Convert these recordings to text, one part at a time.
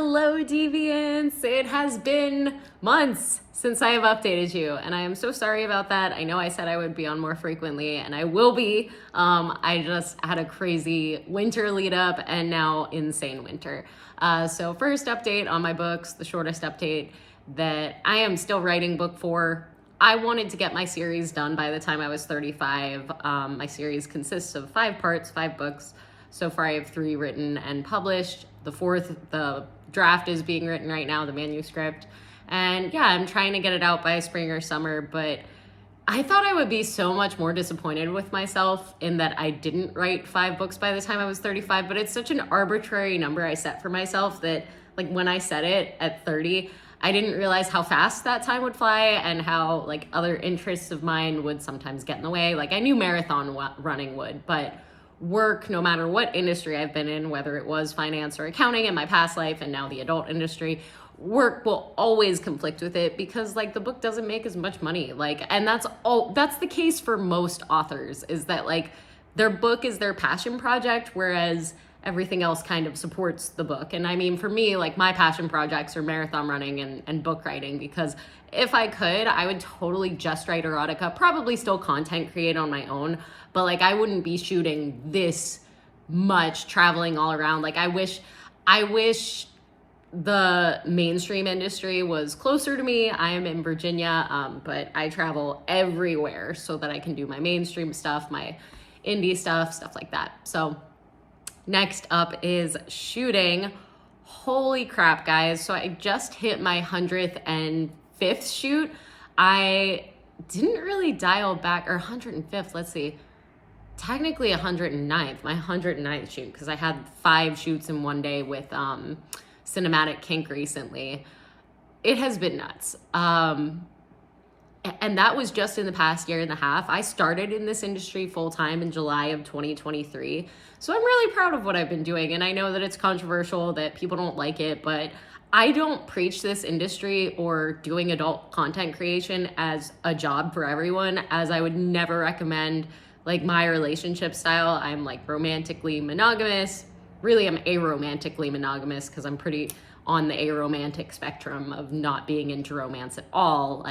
Hello Deviants! It has been months since I have updated you, and I am so sorry about that. I know I said I would be on more frequently, and I will be. I just had a crazy winter lead up and now insane winter. So first update on my books, the shortest update that I am still writing book 4. I wanted to get my series done by the time I was 35. My series consists of 5 parts, 5 books. So far I have 3 written and published. The 4th, the draft is being written right now, the manuscript. And yeah, I'm trying to get it out by spring or summer, but I thought I would be so much more disappointed with myself in that I didn't write 5 books by the time I was 35, but it's such an arbitrary number I set for myself that like when I set it at 30, I didn't realize how fast that time would fly and how like other interests of mine would sometimes get in the way. Like I knew marathon running would, but work, no matter what industry I've been in, whether it was finance or accounting in my past life and now the adult industry, work will always conflict with it because like the book doesn't make as much money. Like, and that's the case for most authors, is that like their book is their passion project, whereas everything else kind of supports the book. And I mean, for me, like my passion projects are marathon running and book writing, because if I could, I would totally just write erotica, probably still content create on my own, but like I wouldn't be shooting this much, traveling all around. Like I wish the mainstream industry was closer to me. I am in Virginia, but I travel everywhere so that I can do my mainstream stuff, my indie stuff like that. So next up is shooting. Holy crap, guys. So I just hit my 100th and 5th shoot. I didn't really dial back, or 105th, let's see. Technically 109th, my 109th shoot, because I had 5 shoots in one day with Cinematic Kink recently. It has been nuts. And that was just in the past year and a half. I started in this industry full time in July of 2023. So I'm really proud of what I've been doing. And I know that it's controversial, that people don't like it, but I don't preach this industry or doing adult content creation as a job for everyone, as I would never recommend like my relationship style. I'm like romantically monogamous. Really, I'm aromantically monogamous because I'm pretty on the aromantic spectrum of not being into romance at all.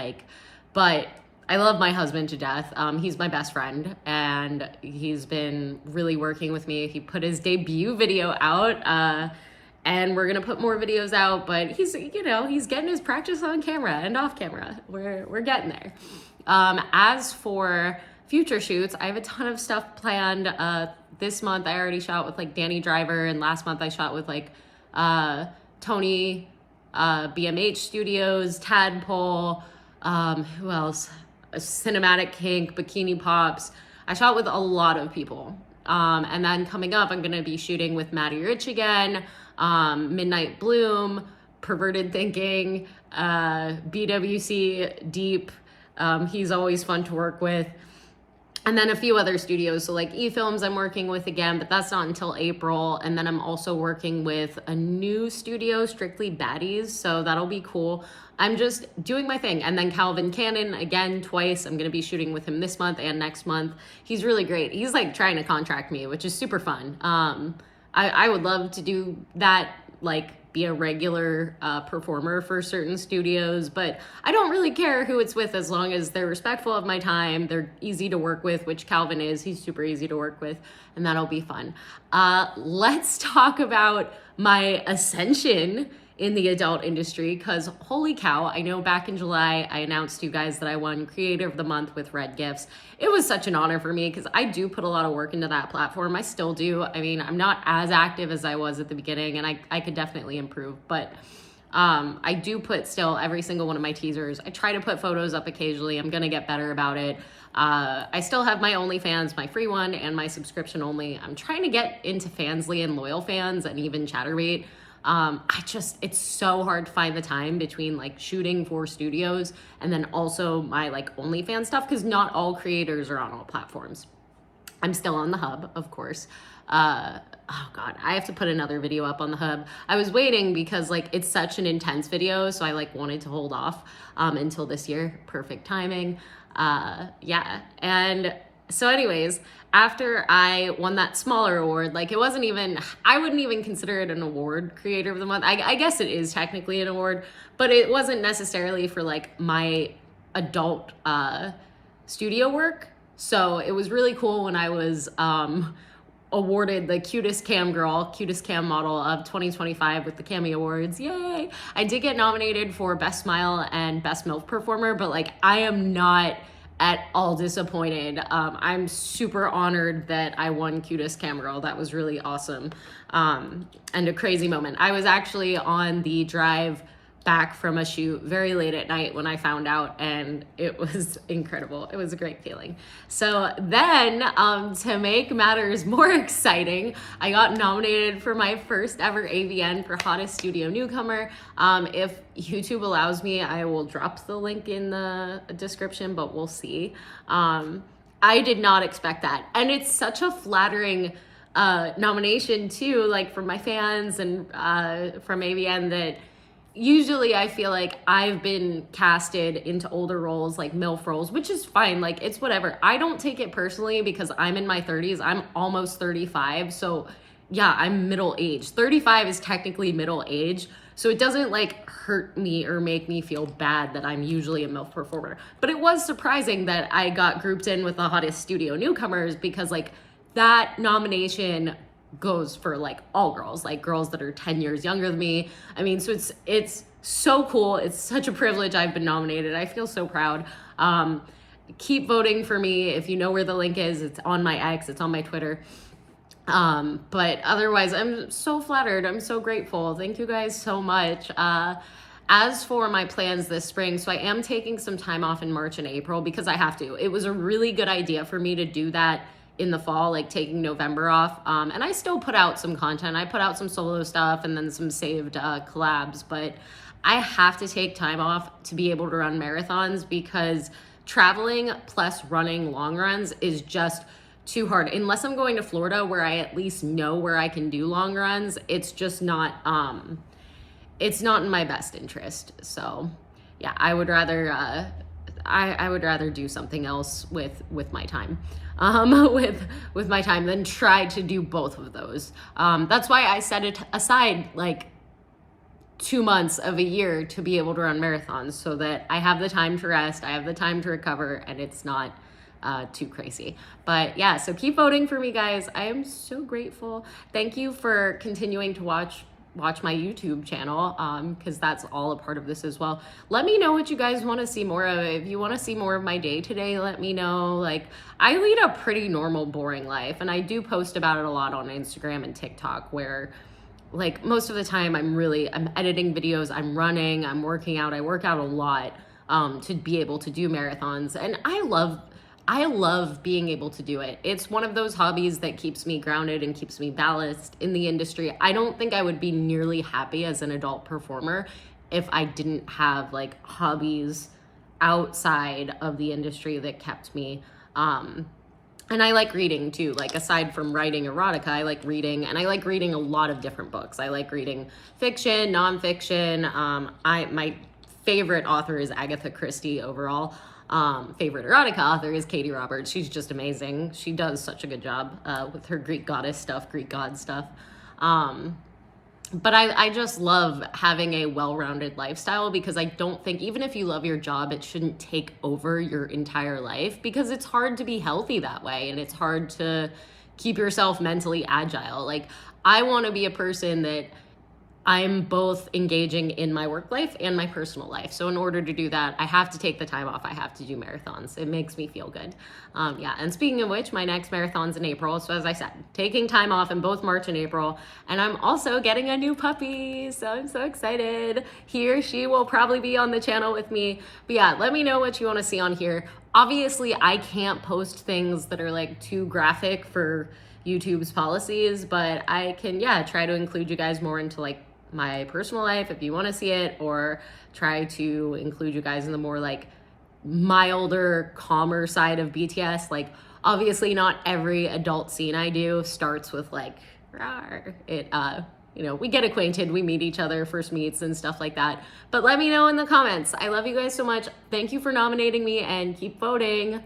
But I love my husband to death. He's my best friend, and he's been really working with me. He put his debut video out, and we're gonna put more videos out, but he's getting his practice on camera and off camera. We're getting there. As for future shoots, I have a ton of stuff planned. This month I already shot with like Danny Driver, and last month I shot with like Tony, BMH Studios, Tadpole, who else? Cinematic Kink, Bikini Pops. I shot with a lot of people. And then coming up, I'm gonna be shooting with Maddie Rich again, Midnight Bloom, Perverted Thinking, BWC Deep. He's always fun to work with. And then a few other studios. So like eFilms I'm working with again, but that's not until April. And then I'm also working with a new studio, Strictly Baddies. So that'll be cool. I'm just doing my thing. And then Calvin Cannon again, twice. I'm going to be shooting with him this month and next month. He's really great. He's like trying to contract me, which is super fun. I would love to do that, like be a regular performer for certain studios, but I don't really care who it's with as long as they're respectful of my time. They're easy to work with, which Calvin is. He's super easy to work with, and that'll be fun. Let's talk about my ascension in the adult industry, because holy cow, I know back in July I announced to you guys that I won Creator of the Month with Red Gifts. It was such an honor for me because I do put a lot of work into that platform. I still do. I mean, I'm not as active as I was at the beginning, and I could definitely improve, but I do put still every single one of my teasers. I try to put photos up occasionally. I'm gonna get better about it. I still have my OnlyFans, my free one, and my subscription only. I'm trying to get into Fansly and Loyal Fans and even Chatterbait. It's so hard to find the time between like shooting for studios and then also my like OnlyFans stuff, because not all creators are on all platforms. I'm still on the Hub, of course. Oh God, I have to put another video up on the Hub. I was waiting because like it's such an intense video, so I like wanted to hold off until this year. Perfect timing. Yeah, and So anyways, after I won that smaller award, like it wasn't even, I wouldn't even consider it an award, Creator of the Month. I guess it is technically an award, but it wasn't necessarily for like my adult studio work. So it was really cool when I was awarded the cutest cam girl, cutest cam model of 2025 with the Cammy Awards. Yay! I did get nominated for Best Smile and Best MILF Performer, but like I am not at all disappointed. I'm super honored that I won cutest cam girl. That was really awesome, and a crazy moment. I was actually on the drive back from a shoot very late at night when I found out, and it was incredible. It was a great feeling. So then, to make matters more exciting, I got nominated for my first ever AVN for Hottest Studio Newcomer. If YouTube allows me, I will drop the link in the description, but we'll see. I did not expect that. And it's such a flattering nomination too, like from my fans and from AVN, that usually I feel like I've been casted into older roles, like MILF roles, which is fine. Like, it's whatever. I don't take it personally because I'm in my 30s. I'm almost 35. So yeah, I'm middle age. 35 is technically middle age. So it doesn't like hurt me or make me feel bad that I'm usually a MILF performer. But it was surprising that I got grouped in with the Hottest Studio Newcomers, because like that nomination goes for like all girls, like girls that are 10 years younger than me. I mean, so it's so cool. It's such a privilege I've been nominated. I feel so proud. Keep voting for me. If you know where the link is, it's on my X, it's on my Twitter. But otherwise, I'm so flattered. I'm so grateful. Thank you guys so much. As for my plans this spring, so I am taking some time off in March and April because I have to. It was a really good idea for me to do that in the fall, like taking November off. And I still put out some content. I put out some solo stuff and then some saved collabs, but I have to take time off to be able to run marathons, because traveling plus running long runs is just too hard. Unless I'm going to Florida where I at least know where I can do long runs, it's just not, it's not in my best interest. So yeah, I would rather, I would rather do something else with my time. With my time than try to do both of those. That's why I set it aside like 2 months of a year to be able to run marathons, so that I have the time to rest, I have the time to recover, and it's not too crazy. But yeah, so keep voting for me, guys. I am so grateful. Thank you for continuing to watch my YouTube channel, because that's all a part of this as well. Let me know what you guys want to see more of. If you want to see more of my day today, let me know. Like, I lead a pretty normal, boring life, and I do post about it a lot on Instagram and TikTok, where like most of the time I'm editing videos, I'm running, I'm working out. I work out a lot to be able to do marathons, and I love being able to do it. It's one of those hobbies that keeps me grounded and keeps me balanced in the industry. I don't think I would be nearly happy as an adult performer if I didn't have like hobbies outside of the industry that kept me. And I like reading too. Like, aside from writing erotica, I like reading, and I like reading a lot of different books. I like reading fiction, nonfiction. My favorite author is Agatha Christie overall. Favorite erotica author is Katie Roberts. She's just amazing. She does such a good job with her Greek goddess stuff, Greek god stuff. But I just love having a well-rounded lifestyle, because I don't think, even if you love your job, it shouldn't take over your entire life, because it's hard to be healthy that way, and it's hard to keep yourself mentally agile. Like, I want to be a person that I'm both engaging in my work life and my personal life. So in order to do that, I have to take the time off. I have to do marathons. It makes me feel good. Yeah, and speaking of which, my next marathon's in April. So as I said, taking time off in both March and April. And I'm also getting a new puppy. So I'm so excited. He or she will probably be on the channel with me. But yeah, let me know what you want to see on here. Obviously, I can't post things that are like too graphic for YouTube's policies, but I can, yeah, try to include you guys more into like my personal life if you want to see it, or try to include you guys in the more like milder, calmer side of BTS. Like, obviously not every adult scene I do starts with like rawr. It you know, we get acquainted, we meet each other, first meets and stuff like that. But let me know in the comments. I love you guys so much. Thank you for nominating me, and keep voting.